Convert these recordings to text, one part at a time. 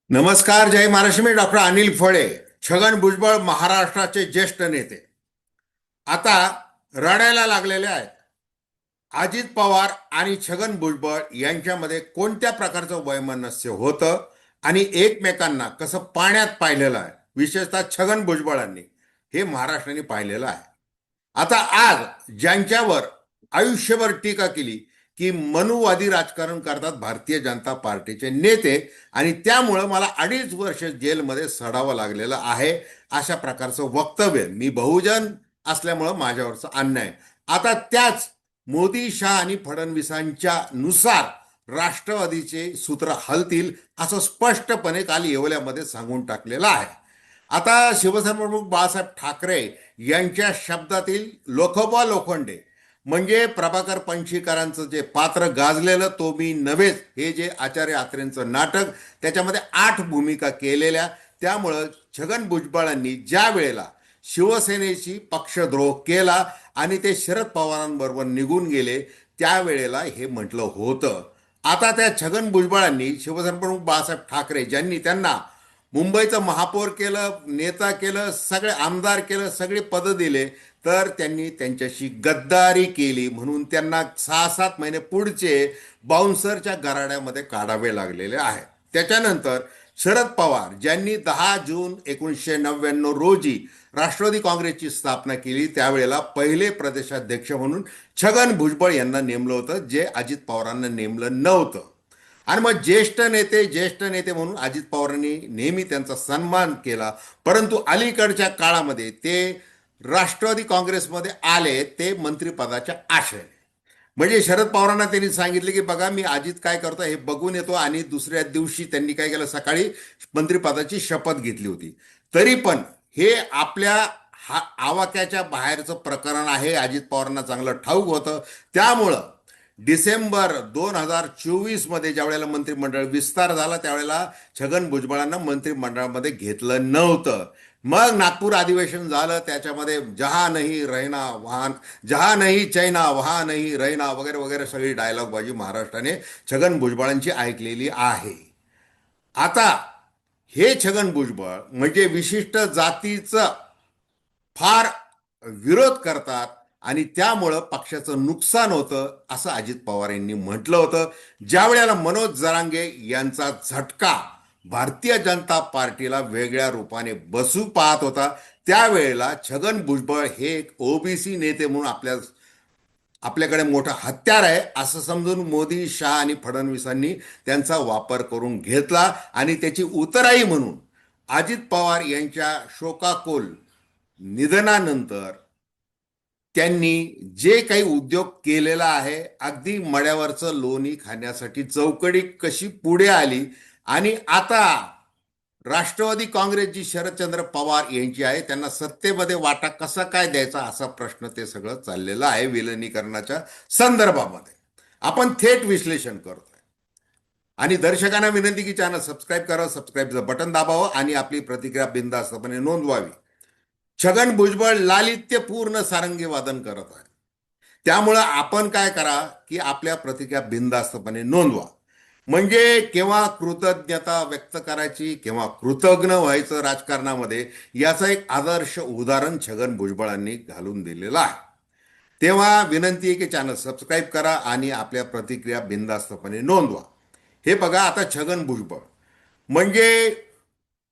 नमस्कार. जय महाराष्ट्र. मी डॉक्टर अनिल फळे. छगन भुजबळ महाराष्ट्राचे ज्येष्ठ नेते आता रडायला लागलेले आहेत. अजित पवार आणि छगन भुजबळ यांच्यामध्ये कोणत्या प्रकारचं वैमनस्य होतं आणि एकमेकांना कसं पाण्यात पाहिलेलं आहे, विशेषतः छगन भुजबळांनी हे महाराष्ट्राने पाहिलेलं आहे. आता आज ज्यांच्यावर आयुष्यभर टीका केली की मनुवादी राजकारण करतात भारतीय जनता पार्टीचे नेते आणि त्यामुळं मला 2.5 वर्ष जेलमध्ये सडावं लागलेलं आहे, अशा प्रकारचं वक्तव्य मी बहुजन असल्यामुळं माझ्यावरचं अन्याय. आता त्याच मोदी, शाह आणि फडणवीसांच्या नुसार राष्ट्रवादीचे सूत्र हलतील असं स्पष्टपणे काल येवल्यामध्ये सांगून टाकलेलं आहे. आता शिवसेना प्रमुख बाळासाहेब ठाकरे यांच्या शब्दातील लोखोबा लोखंडे म्हणजे प्रभाकर पणशीकरांचं जे पात्र गाजलेलं तो मी नव्हेच, हे जे आचार्य आत्रेंचं नाटक, त्याच्यामध्ये 8 भूमिका केलेल्या, त्यामुळं छगन भुजबळांनी ज्या वेळेला शिवसेनेशी पक्षद्रोह केला आणि ते शरद पवारांबरोबर निघून गेले त्यावेळेला हे म्हटलं होतं. आता त्या छगन भुजबळांनी शिवसेना प्रमुख बाळासाहेब ठाकरे ज्यांनी त्यांना मुंबईचं महापौर केलं, नेता केलं, सगळे आमदार केलं, सगळे पदं दिले, तर त्यांनी त्यांच्याशी गद्दारी केली म्हणून त्यांना 6-7 महिने पुढचे बाउन्सरच्या गराड्यामध्ये काढावे लागलेले आहे. त्याच्यानंतर शरद पवार ज्यांनी 10 जून 1999 रोजी राष्ट्रवादी काँग्रेसची स्थापना केली त्यावेळेला पहिले प्रदेशाध्यक्ष म्हणून छगन भुजबळ यांना नेमलं होतं, जे अजित पवारांना नेमलं नव्हतं. आणि मग ज्येष्ठ नेते म्हणून अजित पवारांनी नेहमी त्यांचा सन्मान केला, परंतु अलीकडच्या काळामध्ये ते राष्ट्रवादी काँग्रेसमध्ये आले ते मंत्रिपदाच्या आशेने. म्हणजे शरद पवारांना त्यांनी सांगितले की बघा मी अजित काय करतो हे बघून येतो, आणि दुसऱ्या दिवशी त्यांनी काय केलं, सकाळी मंत्रिपदाची शपथ घेतली होती. तरी पण हे आपल्या आवाक्याच्या बाहेरचं प्रकरण आहे, अजित पवारांना चांगलं ठाऊक होतं. त्यामुळं डिसेंबर 2024 मध्ये ज्या वेळेला मंत्रिमंडळ विस्तार झाला त्यावेळेला छगन भुजबळांना मंत्रिमंडळामध्ये घेतलं नव्हतं. मग नागपूर अधिवेशन झालं, त्याच्यामध्ये जहा नाही रहना वहां, जहा नाही चैना वहा नाही रहना वगैरे वगैरे सगळी डायलॉगबाजी महाराष्ट्राने छगन भुजबळांची ऐकलेली आहे. आता हे छगन भुजबळ म्हणजे विशिष्ट जातीचं फार विरोध करतात आणि त्यामुळं पक्षाचं नुकसान होतं असं अजित पवार यांनी म्हटलं होतं. ज्या वेळेला मनोज जरांगे यांचा झटका भारतीय जनता पार्टीला वेगळ्या रूपाने बसू पाहत होता त्यावेळेला छगन भुजबळ हे एक ओबीसी नेते म्हणून आपल्याकडे मोठं हत्यार आहे असं समजून मोदी, शाह आणि फडणवीसांनी त्यांचा वापर करून घेतला आणि त्याची उतराई म्हणून अजित पवार यांच्या शोकाकुल निधनानंतर त्यांनी जे काही उद्योग केलेला आहे, अगदी मड्यावरचं लोणी खाण्यासाठी चौकडी कशी पुढे आली आणि आता राष्ट्रवादी काँग्रेस जी शरदचंद्र पवार यांची आहे त्यांना सत्तेमध्ये वाटा कसा काय द्यायचा असा प्रश्न ते सगळं चाललेलं आहे विलिनीकरणाच्या संदर्भामध्ये. आपण थेट विश्लेषण करतोय आणि दर्शकांना विनंती की चॅनल सबस्क्राईब करा, सबस्क्राईबचं बटन दाबावं आणि आपली प्रतिक्रिया बिनधास्तपणे नोंदवावी. छगन भुजबळ लालित्यपूर्ण सारंगी वादन करत आहे, त्यामुळं आपण काय करा की आपल्या प्रतिक्रिया बिनधास्तपणे नोंदवा. म्हणजे केव्हा कृतज्ञता व्यक्त करायची, केव्हा कृतज्ञ व्हायचं राजकारणामध्ये, याचं एक आदर्श उदाहरण छगन भुजबळांनी घालून दिलेलं आहे. तेव्हा विनंती आहे की चॅनल सबस्क्राईब करा आणि आपल्या प्रतिक्रिया बिनधास्तपणे नोंदवा. हे बघा, आता छगन भुजबळ म्हणजे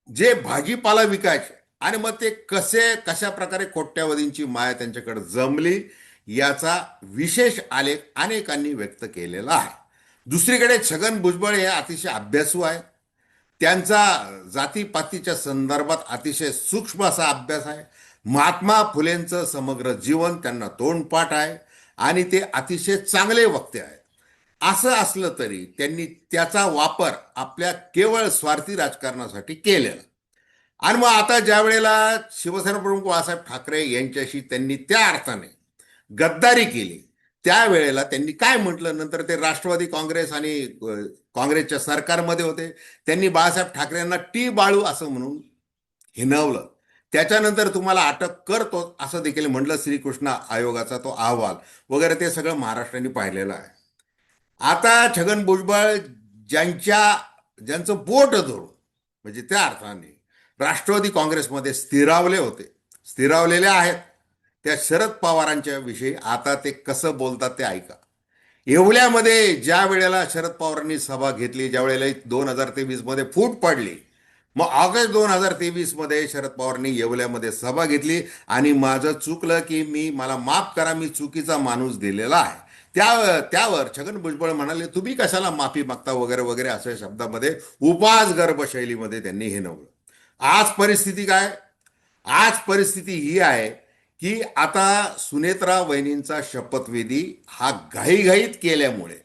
जे भाजीपाला विकायचे आणि मग ते कशा प्रकारे कोट्यावधींची माया त्यांच्याकडे जमली याचा विशेष आलेख अनेकांनी व्यक्त केलेला आहे. दुसरीकडे छगन भुजबळ हे अतिशय अभ्यासू आहेत. त्यांचा जातीपातीच्या संदर्भात अतिशय सूक्ष्म असा अभ्यास आहे. महात्मा फुलेंचं समग्र जीवन त्यांना तोंडपाठ आहे आणि ते अतिशय चांगले वक्ते आहेत. असं असलं तरी त्यांनी त्याचा वापर आपल्या केवळ स्वार्थी राजकारणासाठी केलेला. आणि मग आता ज्या वेळेला शिवसेना प्रमुख बाळासाहेब ठाकरे यांच्याशी त्यांनी त्या अर्थाने गद्दारी केली त्यावेळेला त्यांनी काय म्हटलं, नंतर ते राष्ट्रवादी काँग्रेस आणि काँग्रेसच्या सरकारमध्ये होते, त्यांनी बाळासाहेब ठाकरेंना टी बाळू असं म्हणून हिनवलं. त्याच्यानंतर तुम्हाला अटक करतो असं देखील म्हटलं. श्रीकृष्ण आयोगाचा तो अहवाल वगैरे ते सगळं महाराष्ट्राने पाहिलेलं आहे. आता छगन भुजबळ ज्यांचं बोट धरून म्हणजे त्या अर्थाने राष्ट्रवादी काँग्रेसमध्ये स्थिरावले होते, स्थिरावलेले आहेत. त्या शरद पवारांच्या विषयी आता ते कसं बोलतात ते ऐका. येवल्यामध्ये ज्या वेळेला शरद पवारांनी सभा घेतली, ज्या वेळेला 2023 मध्ये फूट पडली, मग ऑगस्ट 2023 मध्ये शरद पवारांनी येवल्यामध्ये सभा घेतली आणि माझं चुकलं की मला माफ करा, मी चुकीचा माणूस दिलेला आहे. त्यावर छगन भुजबळ म्हणाले तुम्ही कशाला माफी मागता वगैरे वगैरे अशा शब्दामध्ये उपास गर्भ शैलीमध्ये त्यांनी हे नवलं. आज परिस्थिती काय? आज परिस्थिती ही आहे की आता सुनेत्रा वहिनींचा शपथविधी हा घाईघाईत केल्यामुळे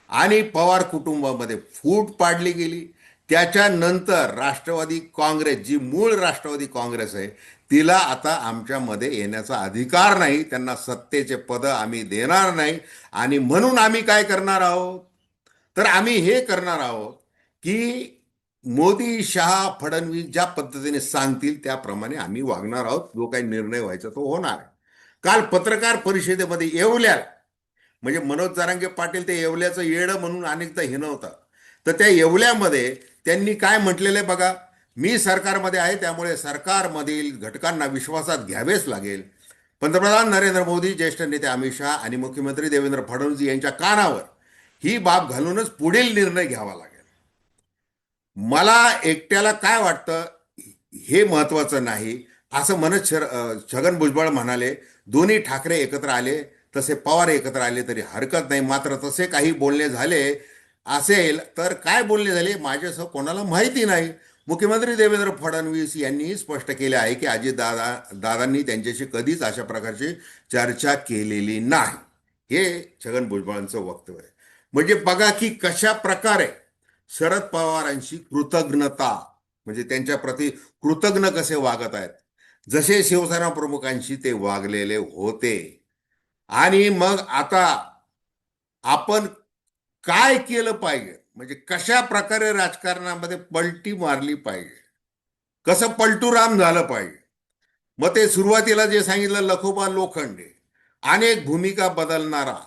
आणि पवार कुटुंबामध्ये फूट पाडली गेली. त्याच्यानंतर राष्ट्रवादी काँग्रेस, जी मूळ राष्ट्रवादी काँग्रेस आहे, तिला आता आमच्यामध्ये येण्याचा अधिकार नाही, त्यांना सत्तेचे पद आम्ही देणार नाही. आणि म्हणून आम्ही काय करणार आहोत, तर आम्ही हे करणार आहोत की मोदी, शहा, फडणवीस ज्या पद्धतीने सांगतील त्याप्रमाणे आम्ही वागणार आहोत. जो काही निर्णय व्हायचा तो होणार आहे. काल पत्रकार परिषदेमध्ये येवल्या, म्हणजे मनोज जरांगे पाटील ते येवल्याचं येडं म्हणून अनेकदा हिणवतात, तर त्या येवल्यामध्ये त्यांनी काय म्हटलेलं आहे बघा. मी सरकारमध्ये आहे, त्यामुळे सरकारमधील घटकांना विश्वासात घ्यावेच लागेल. पंतप्रधान नरेंद्र मोदी, ज्येष्ठ नेते अमित शहा आणि मुख्यमंत्री देवेंद्र फडणवीस यांच्या कानावर ही बाब घालूनच पुढील निर्णय घ्यावा लागेल. मला एकट्याला काय वाटतं हे महत्वाचं नाही असं म्हणत छगन भुजबळ म्हणाले. दोन्ही ठाकरे एकत्र आले, तसे पवार एकत्र आले तरी हरकत नाही. मात्र तसे काही बोलणे झाले असेल तर काय बोलणे झाले माझ्यासह कोणाला माहिती नाही. मुख्यमंत्री देवेंद्र फडणवीस यांनी स्पष्ट केले आहे की दादांनी त्यांच्याशी कधीच अशा प्रकारची चर्चा केलेली नाही. हे छगन भुजबळांचं वक्तव्य आहे. म्हणजे बघा की कशा प्रकारे शरद पवारांची कृतज्ञता, म्हणजे त्यांच्या प्रती कृतज्ञ कसे वागत आहेत, जसे शिवसेना प्रमुखांशी ते वागलेले होते. आणि मग आता आपण काय केलं पाहिजे, म्हणजे कशा प्रकारे राजकारणामध्ये पलटी मारली पाहिजे, कसं पलटूराम झालं पाहिजे. मग ते सुरुवातीला जे सांगितलं लखोबा लोखंडे, अनेक भूमिका बदलणारा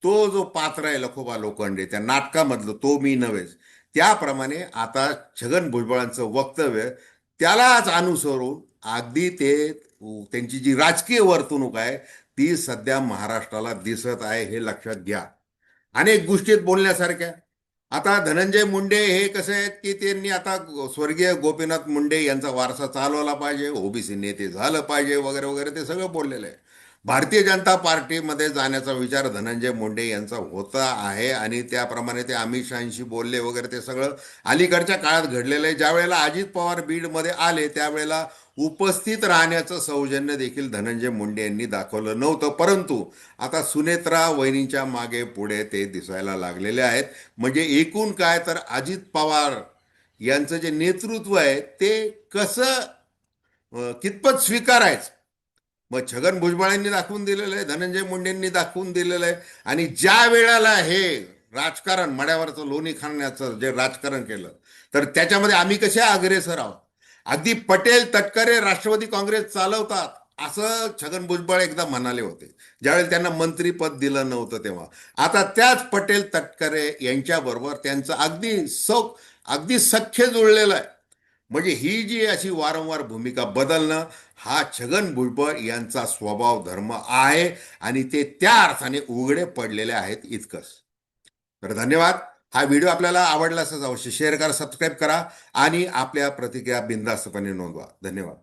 तो जो पात्र आहे लखोबा लोखंडे त्या नाटकामधलं, तो मी नव्हेच, त्याप्रमाणे आता छगन भुजबळांचं वक्तव्य त्यालाच अनुसरून अगदी त्यांची जी राजकीय वर्तणूक आहे ती सध्या महाराष्ट्राला दिसत आहे, हे लक्षात घ्या. अनेक गोष्टीत बोलण्यासारख्या. आता धनंजय मुंडे हे कसे आहेत की त्यांनी आता स्वर्गीय गोपीनाथ मुंडे यांचा वारसा चालवला पाहिजे, ओबीसी नेते झालं पाहिजे वगैरे वगैरे, ते सगळं बोललेलं आहे. भारतीय जनता पार्टीमध्ये जाण्याचा विचार धनंजय मुंडे यांचा होता आहे आणि त्याप्रमाणे ते अमित शहाशी बोलले वगैरे, ते सगळं अलीकडच्या काळात घडलेलं आहे. ज्या वेळेला अजित पवार बीडमध्ये आले त्यावेळेला उपस्थित राहण्याचं सौजन्य देखील धनंजय मुंडे यांनी दाखवलं नव्हतं. परंतु आता सुनेत्रा वहिनींच्या मागे पुढे ते दिसायला लागलेले आहेत. म्हणजे एकूण काय तर अजित पवार यांचं जे नेतृत्व आहे ते कसं कितपत स्वीकारायचं, मग छगन भुजबळांनी दाखवून दिलेलं आहे, धनंजय मुंडेंनी दाखवून दिलेलं आहे. आणि ज्या वेळेला हे राजकारण मड्यावरचं लोणी खाण्याचं जे राजकारण केलं तर त्याच्यामध्ये आम्ही कसे अग्रेसर आहोत. अगदी पटेल तटकरे राष्ट्रवादी काँग्रेस चालवतात असं छगन भुजबळ एकदा म्हणाले होते, ज्यावेळेला त्यांना मंत्रीपद दिलं नव्हतं तेव्हा. आता त्याच पटेल तटकरे यांच्याबरोबर त्यांचं अगदी सख्य जुळलेलं आहे. म्हणजे ही जी अशी वारंवार भूमिका बदलणं हा छगन भुजबळ यांचा स्वभाव धर्म आहे आणि ते त्या अर्थाने उघडे पडलेले आहेत इतकंच. तर धन्यवाद. हा व्हिडिओ आपल्याला आवडला असेल अवश्य शेअर करा, सबस्क्राईब करा आणि आपल्या प्रतिक्रिया बिनधास्तपणे नोंदवा. धन्यवाद.